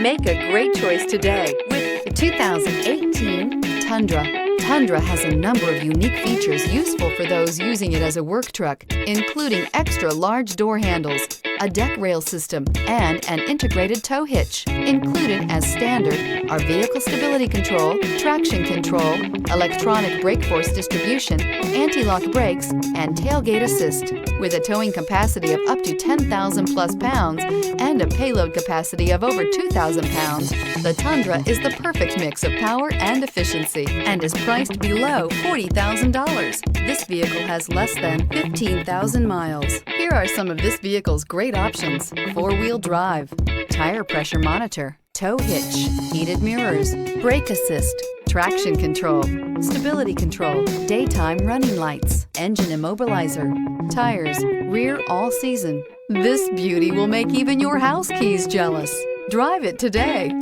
Make a great choice today with the 2018 Tundra. Tundra has a number of unique features useful for those using it as a work truck, including extra large door handles, a deck rail system, and an integrated tow hitch. Included as standard are vehicle stability control, traction control, electronic brake force distribution, anti-lock brakes, and tailgate assist. With a towing capacity of up to 10,000 plus pounds and a payload capacity of over 2,000 pounds, the Tundra is the perfect mix of power and efficiency and is priced below $40,000. This vehicle has less than 15,000 miles. Here are some of this vehicle's great options: four-wheel drive, tire pressure monitor, tow hitch, heated mirrors, brake assist, traction control, stability control, daytime running lights, engine immobilizer, tires, rear all season. This beauty will make even your house keys jealous. Drive it today.